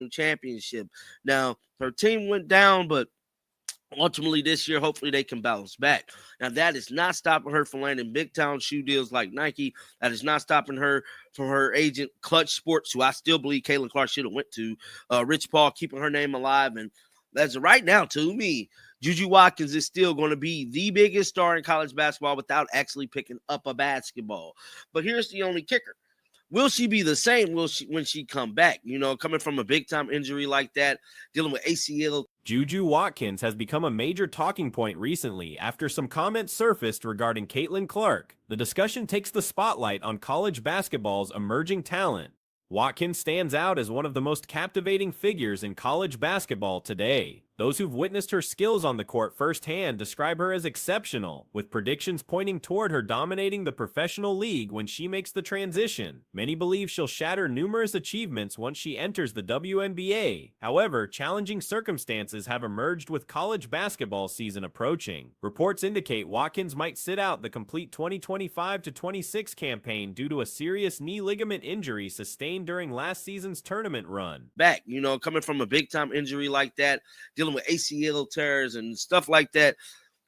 championship. Now, her team went down, but ultimately this year, hopefully they can bounce back. Now, that is not stopping her from landing big time shoe deals like Nike. That is not stopping her from her agent, Clutch Sports, who I still believe Caitlin Clark should have went to. Rich Paul keeping her name alive. And as of right now, to me, Juju Watkins is still going to be the biggest star in college basketball without actually picking up a basketball. But here's the only kicker. Will she be the same when she come back? Coming from a big-time injury like that, dealing with ACL. Juju Watkins has become a major talking point recently after some comments surfaced regarding Caitlin Clark. The discussion takes the spotlight on college basketball's emerging talent. Watkins stands out as one of the most captivating figures in college basketball today. Those who've witnessed her skills on the court firsthand describe her as exceptional, with predictions pointing toward her dominating the professional league when she makes the transition. Many believe she'll shatter numerous achievements once she enters the WNBA. However, challenging circumstances have emerged with college basketball season approaching. Reports indicate Watkins might sit out the complete 2025-26 campaign due to a serious knee ligament injury sustained during last season's tournament run. Back, coming from a big-time injury like that, dealing with ACL tears and stuff like that,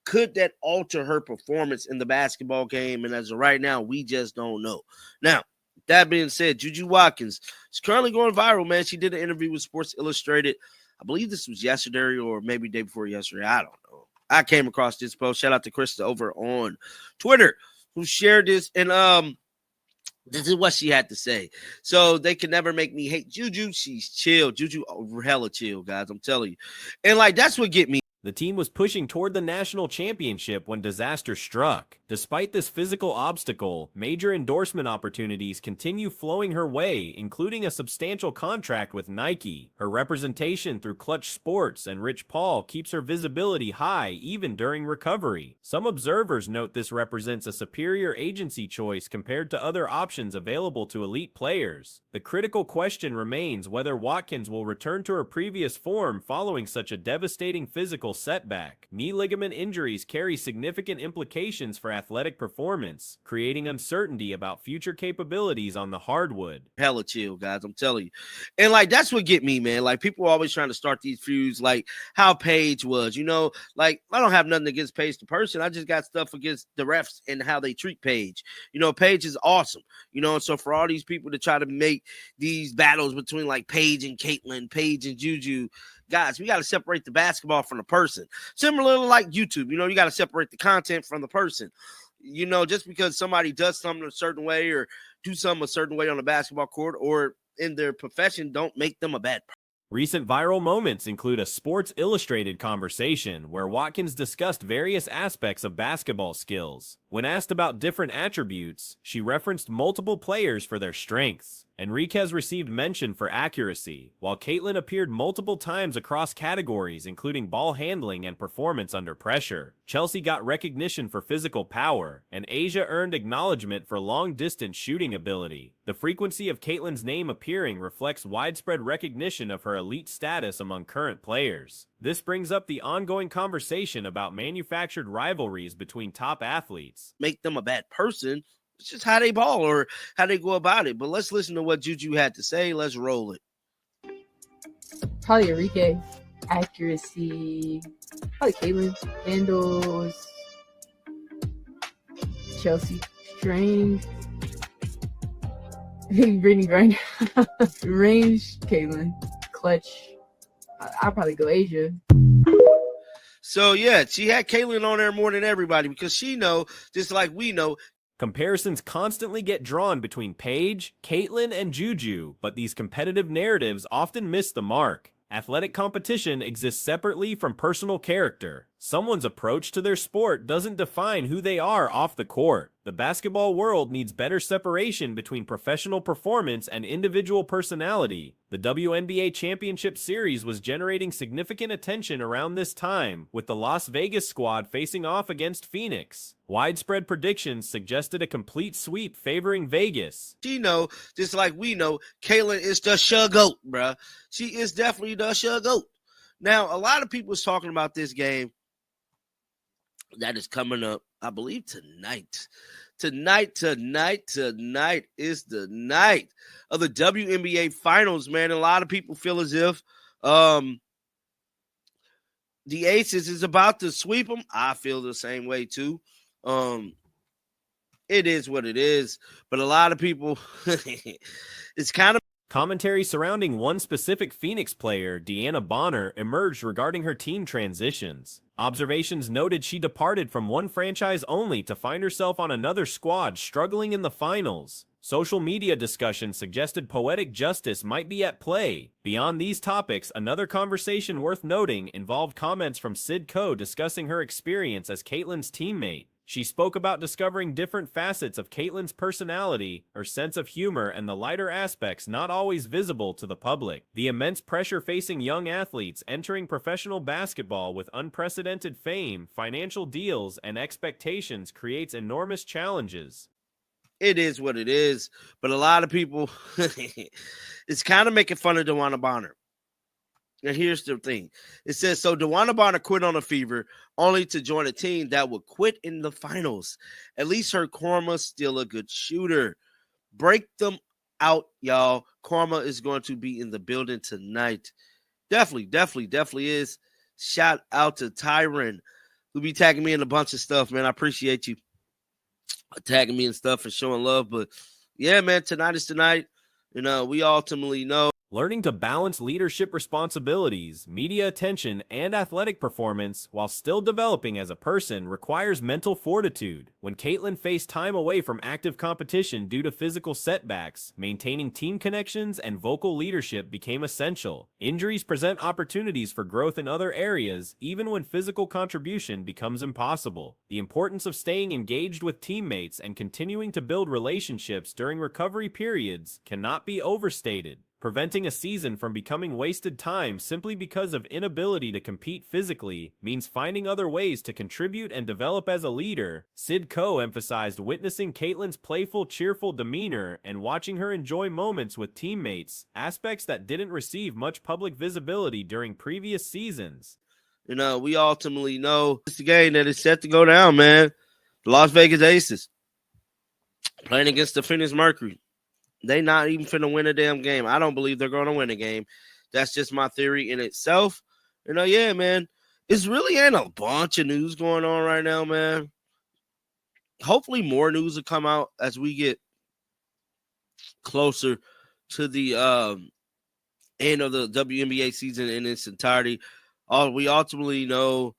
could that alter her performance in the basketball game? And as of right now, we just don't know. Now, that being said, Juju Watkins is currently going viral, man. She did an interview with Sports Illustrated. I believe this was yesterday or maybe day before yesterday. I don't know. I came across this post. Shout out to Krista over on Twitter who shared this. And this is what she had to say. So they can never make me hate Juju. She's chill. Juju hella chill, guys. I'm telling you. And that's what get me. The team was pushing toward the national championship when disaster struck. Despite this physical obstacle, major endorsement opportunities continue flowing her way, including a substantial contract with Nike. Her representation through Clutch Sports and Rich Paul keeps her visibility high even during recovery. Some observers note this represents a superior agency choice compared to other options available to elite players. The critical question remains whether Watkins will return to her previous form following such a devastating physical setback. Knee ligament injuries carry significant implications for athletic performance, creating uncertainty about future capabilities on the hardwood. Hella chill, guys. I'm telling you. And that's what get me, man. People are always trying to start these feuds like how Paige was, I don't have nothing against Paige the person. I just got stuff against the refs and how they treat Paige. Paige is awesome, and so for all these people to try to make these battles between Paige and Caitlin, Paige and Juju, guys, we got to separate the basketball from the person. Similarly like YouTube, you got to separate the content from the person. Just because somebody does something a certain way or do something a certain way on the basketball court or in their profession don't make them a bad person. Recent viral moments include a Sports Illustrated conversation where Watkins discussed various aspects of basketball skills. When asked about different attributes, she referenced multiple players for their strengths. Enriquez received mention for accuracy, while Caitlin appeared multiple times across categories including ball handling and performance under pressure. Chelsea got recognition for physical power, and Asia earned acknowledgement for long-distance shooting ability. The frequency of Caitlin's name appearing reflects widespread recognition of her elite status among current players. This brings up the ongoing conversation about manufactured rivalries between top athletes. Make them a bad person. It's just how they ball or how they go about it. But let's listen to what Juju had to say. Let's roll it. Probably Enrique. Accuracy. Probably Caitlin. Handles. Chelsea. Strength. I think Brittany Griner. Range. Caitlin. Clutch. I'll probably go Asia. So, yeah, she had Caitlin on there more than everybody because she know, just like we know. Comparisons constantly get drawn between Paige, Caitlin, and Juju, but these competitive narratives often miss the mark. Athletic competition exists separately from personal character. Someone's approach to their sport doesn't define who they are off the court. The basketball world needs better separation between professional performance and individual personality. The WNBA Championship Series was generating significant attention around this time, with the Las Vegas squad facing off against Phoenix. Widespread predictions suggested a complete sweep favoring Vegas. She know, just like we know, Caitlin is the sugar-goat, bruh. She is definitely the sugar-goat. Now, a lot of people is talking about this game that is coming up, I believe, Tonight is the night of the WNBA Finals, man. A lot of people feel as if the Aces is about to sweep them. I feel the same way too. It is what it is, but a lot of people, it's kind of. Commentary surrounding one specific Phoenix player, Deanna Bonner, emerged regarding her team transitions. Observations noted she departed from one franchise only to find herself on another squad struggling in the finals. Social media discussion suggested poetic justice might be at play. Beyond these topics, another conversation worth noting involved comments from Sid Coe discussing her experience as Caitlin's teammate. She spoke about discovering different facets of Caitlin's personality, her sense of humor, and the lighter aspects not always visible to the public. The immense pressure facing young athletes entering professional basketball with unprecedented fame, financial deals, and expectations creates enormous challenges. It is what it is, but a lot of people, it's kind of making fun of DeWanna Bonner. And here's the thing. It says, so DeWanna Bonner quit on a fever only to join a team that would quit in the finals. At least her Korma's still a good shooter. Break them out, y'all. Korma is going to be in the building tonight. Definitely is. Shout out to Tyron, who be tagging me in a bunch of stuff, man. I appreciate you tagging me and stuff and showing love. But yeah, man, tonight is tonight. You know, we ultimately know. Learning to balance leadership responsibilities, media attention, and athletic performance while still developing as a person requires mental fortitude. When Caitlin faced time away from active competition due to physical setbacks, maintaining team connections and vocal leadership became essential. Injuries present opportunities for growth in other areas, even when physical contribution becomes impossible. The importance of staying engaged with teammates and continuing to build relationships during recovery periods cannot be overstated. Preventing a season from becoming wasted time simply because of inability to compete physically means finding other ways to contribute and develop as a leader. Sid Coe emphasized witnessing Caitlin's playful, cheerful demeanor and watching her enjoy moments with teammates, aspects that didn't receive much public visibility during previous seasons. You know, we ultimately know it's the game that is set to go down, man. The Las Vegas Aces playing against the Phoenix Mercury. They not even finna win a damn game. I don't believe they're going to win a game. That's just my theory in itself. You know, yeah, man. It's really ain't a bunch of news going on right now, man. Hopefully more news will come out as we get closer to the end of the WNBA season in its entirety. We ultimately know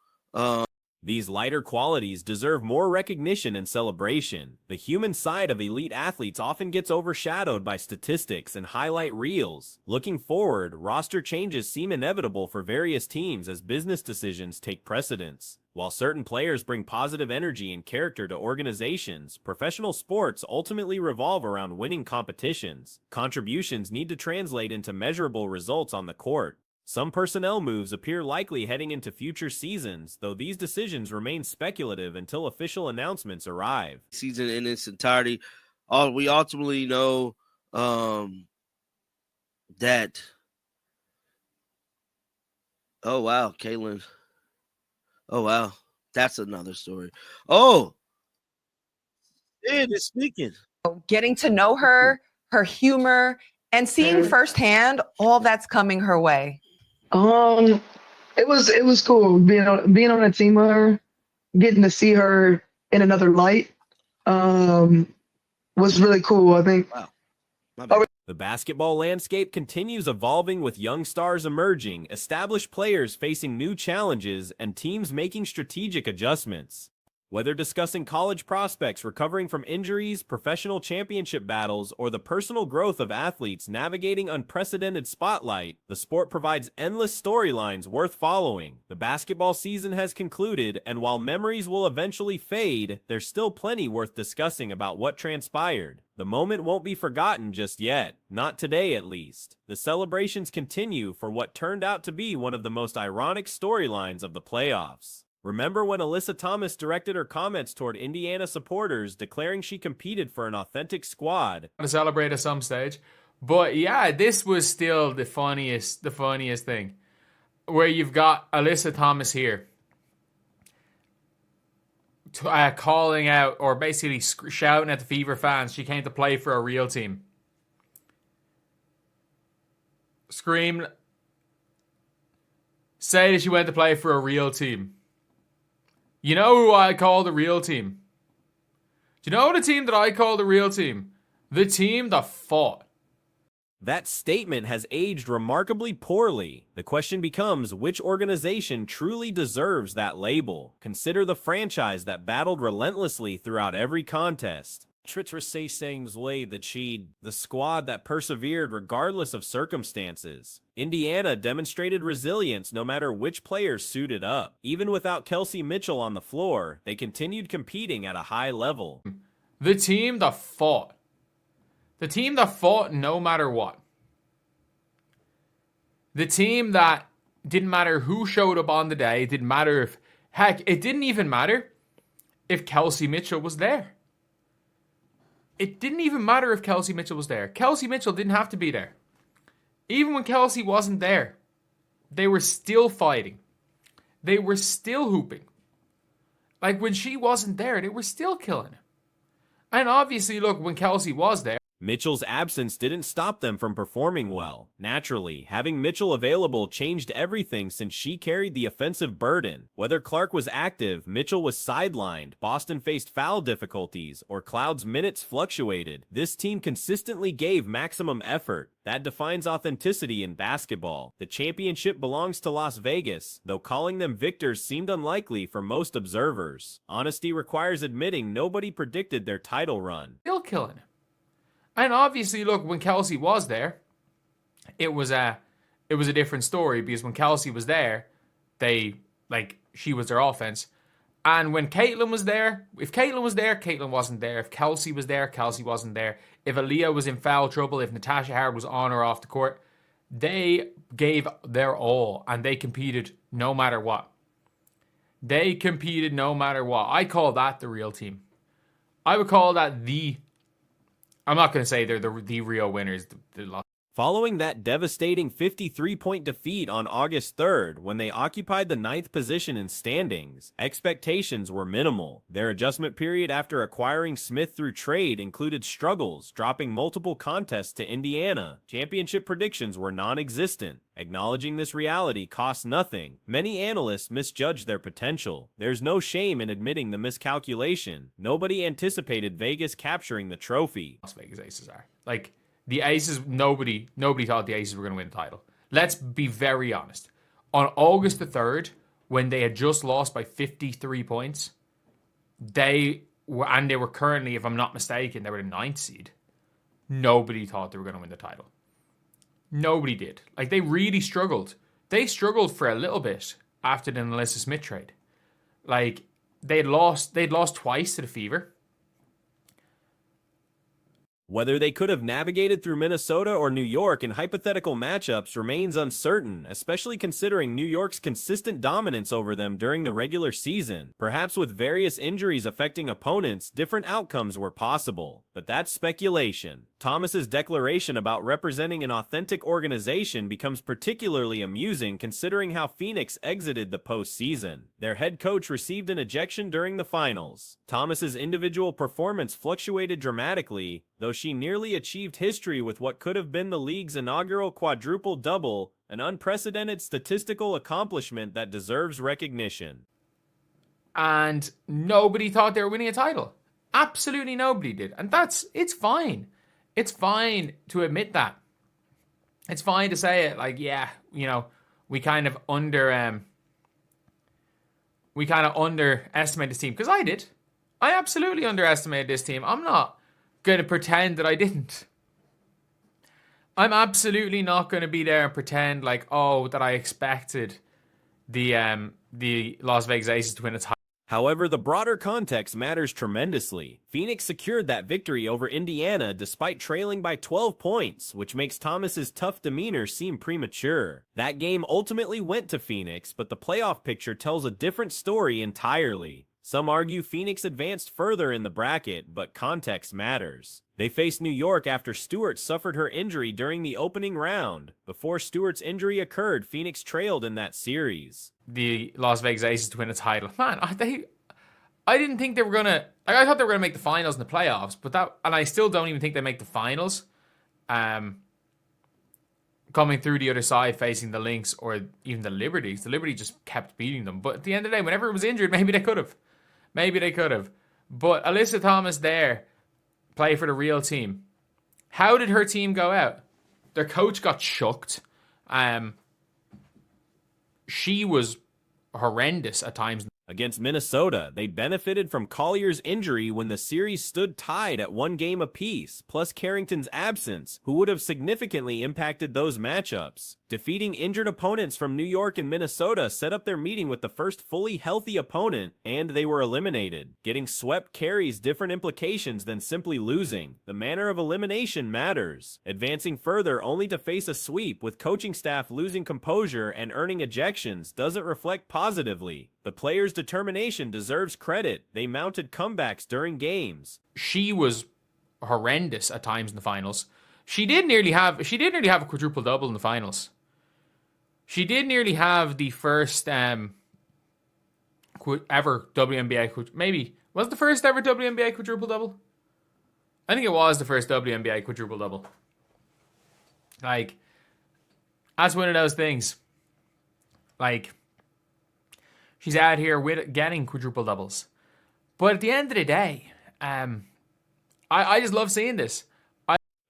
these lighter qualities deserve more recognition and celebration. The human side of elite athletes often gets overshadowed by statistics and highlight reels. Looking forward, roster changes seem inevitable for various teams as business decisions take precedence. While certain players bring positive energy and character to organizations, professional sports ultimately revolve around winning competitions. Contributions need to translate into measurable results on the court. Some personnel moves appear likely heading into future seasons, though these decisions remain speculative until official announcements arrive. Season in its entirety. We ultimately know that. Oh, wow, Caitlin. Oh, wow. That's another story. Oh, Sid is speaking. Getting to know her, her humor, and seeing firsthand all that's coming her way. It was cool being on a team with her, getting to see her in another light. Was really cool, I think. Wow. The basketball landscape continues evolving with young stars emerging, established players facing new challenges, and teams making strategic adjustments. Whether discussing college prospects recovering from injuries, professional championship battles, or the personal growth of athletes navigating unprecedented spotlight, the sport provides endless storylines worth following. The basketball season has concluded, and while memories will eventually fade, there's still plenty worth discussing about what transpired. The moment won't be forgotten just yet, not today at least. The celebrations continue for what turned out to be one of the most ironic storylines of the playoffs. Remember when Alyssa Thomas directed her comments toward Indiana supporters, declaring she competed for an authentic squad? To celebrate at some stage. But yeah, this was still the funniest thing. Where you've got Alyssa Thomas here calling out or basically shouting at the Fever fans she came to play for a real team. Scream. Say that she went to play for a real team. You know who I call the real team? Do you know the team that I call the real team? The team that fought. That statement has aged remarkably poorly. The question becomes, which organization truly deserves that label? Consider the franchise that battled relentlessly throughout every contest. The squad that persevered regardless of circumstances. Indiana demonstrated resilience no matter which players suited up. Even without Kelsey Mitchell on the floor, they continued competing at a high level. The team that fought. The team that fought no matter what. The team that didn't matter who showed up on the day. It didn't matter if... Heck, it didn't even matter if Kelsey Mitchell was there. It didn't even matter if Kelsey Mitchell was there. Kelsey Mitchell didn't have to be there. Even when Kelsey wasn't there, they were still fighting. They were still hooping. Like, when she wasn't there, they were still killing it. And obviously, look, when Kelsey was there, Mitchell's absence didn't stop them from performing well. Naturally, having Mitchell available changed everything since she carried the offensive burden. Whether Clark was active, Mitchell was sidelined, Boston faced foul difficulties, or Cloud's minutes fluctuated, this team consistently gave maximum effort. That defines authenticity in basketball. The championship belongs to Las Vegas, though calling them victors seemed unlikely for most observers. Honesty requires admitting nobody predicted their title run. still killing it. And obviously, look, when Kelsey was there, it was a different story, because when Kelsey was there, she was their offense. And when Caitlin was there, if Caitlin was there, Caitlin wasn't there. If Kelsey was there, Kelsey wasn't there. If Aaliyah was in foul trouble, if Natasha Howard was on or off the court, they gave their all and they competed no matter what. They competed no matter what. I call that the real team. I would call that I'm not going to say they're the real winners. Following that devastating 53-point defeat on August 3rd, when they occupied the 9th position in standings, expectations were minimal. Their adjustment period after acquiring Smith through trade included struggles, dropping multiple contests to Indiana. Championship predictions were non-existent. Acknowledging this reality costs nothing. Many analysts misjudged their potential. There's no shame in admitting the miscalculation. Nobody anticipated Vegas capturing the trophy. Las Vegas Aces are. Like, the Aces, nobody thought the Aces were going to win the title. Let's be very honest. On August the 3rd, when they had just lost by 53 points, they were currently, if I'm not mistaken, they were the 9th seed. Nobody thought they were going to win the title. Nobody did. Like, they really struggled. They struggled for a little bit after the Alyssa Smith trade. Like, they'd lost twice to the Fever. Whether they could have navigated through Minnesota or New York in hypothetical matchups remains uncertain, especially considering New York's consistent dominance over them during the regular season. Perhaps with various injuries affecting opponents, different outcomes were possible. But that's speculation. Thomas's declaration about representing an authentic organization becomes particularly amusing considering how Phoenix exited the postseason. Their head coach received an ejection during the finals. Thomas's individual performance fluctuated dramatically, though she nearly achieved history with what could have been the league's inaugural quadruple-double, an unprecedented statistical accomplishment that deserves recognition. And nobody thought they were winning a title. Absolutely nobody did. And it's fine. It's fine to admit that. It's fine to say it, like, yeah, you know, we kind of underestimate this team, because I did. I absolutely underestimated this team. I'm not going to pretend that I didn't. I'm absolutely not going to be there and pretend like, oh, that I expected the Las Vegas Aces to win a title. However, the broader context matters tremendously. Phoenix secured that victory over Indiana despite trailing by 12 points, which makes Thomas's tough demeanor seem premature. That game ultimately went to Phoenix, but the playoff picture tells a different story entirely. Some argue Phoenix advanced further in the bracket, but context matters. They faced New York after Stewart suffered her injury during the opening round. Before Stewart's injury occurred, Phoenix trailed in that series. The Las Vegas Aces to win a title. Man, I didn't think they were gonna. Like, I thought they were gonna make the finals and the playoffs, but and I still don't even think they make the finals. Coming through the other side, facing the Lynx or even the Liberties. The Liberty just kept beating them. But at the end of the day, whenever it was injured, maybe they could have. Maybe they could have. But Alyssa Thomas there, play for the real team. How did her team go out? Their coach got chucked. She was horrendous at times. Against Minnesota, they benefited from Collier's injury when the series stood tied at 1 game apiece, plus Carrington's absence, who would have significantly impacted those matchups. Defeating injured opponents from New York and Minnesota set up their meeting with the first fully healthy opponent, and they were eliminated. Getting swept carries different implications than simply losing. The manner of elimination matters. Advancing further only to face a sweep with coaching staff losing composure and earning ejections doesn't reflect positively. The players' determination deserves credit. They mounted comebacks during games. She was horrendous at times in the finals. She did nearly have a quadruple double in the finals. She did nearly have the first ever WNBA maybe was it the first ever WNBA quadruple double? I think it was the first WNBA quadruple double. Like, that's one of those things. Like, she's out here with getting quadruple doubles. But at the end of the day, I just love seeing this.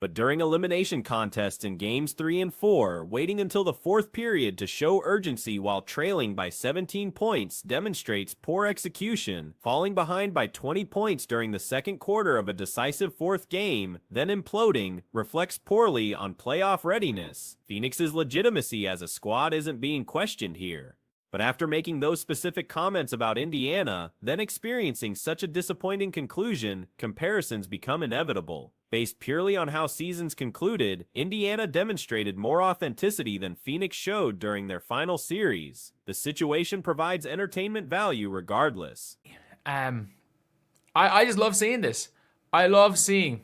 But during elimination contests in games 3 and 4, waiting until the 4th period to show urgency while trailing by 17 points demonstrates poor execution. Falling behind by 20 points during the second quarter of a decisive 4th game, then imploding, reflects poorly on playoff readiness. Phoenix's legitimacy as a squad isn't being questioned here. But after making those specific comments about Indiana, then experiencing such a disappointing conclusion, comparisons become inevitable. Based purely on how seasons concluded, Indiana demonstrated more authenticity than Phoenix showed during their final series. The situation provides entertainment value regardless. I just love seeing this. I love seeing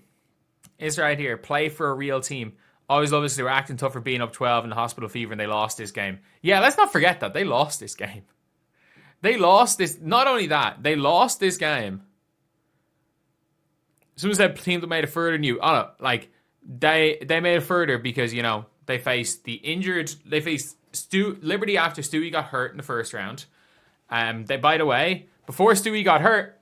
this right here. Play for a real team. I always love this. They were acting tough for being up 12 in the hospital fever and they lost this game. Yeah, let's not forget that. They lost this game. They lost this. Not only that, they lost this game. Someone said team that made it further than you. Oh no, like they made it further because, you know, they faced the injured. They faced Liberty after Stewie got hurt in the first round. By the way, before Stewie got hurt,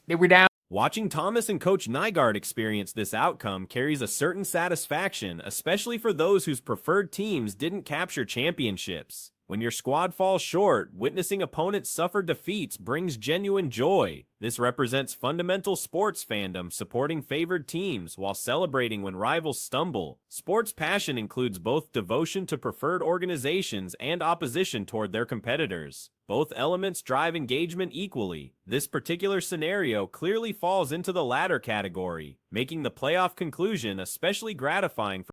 they were down. Watching Thomas and Coach Nygaard experience this outcome carries a certain satisfaction, especially for those whose preferred teams didn't capture championships. When your squad falls short, witnessing opponents suffer defeats brings genuine joy. This represents fundamental sports fandom supporting favored teams while celebrating when rivals stumble. Sports passion includes both devotion to preferred organizations and opposition toward their competitors. Both elements drive engagement equally. This particular scenario clearly falls into the latter category, making the playoff conclusion especially gratifying for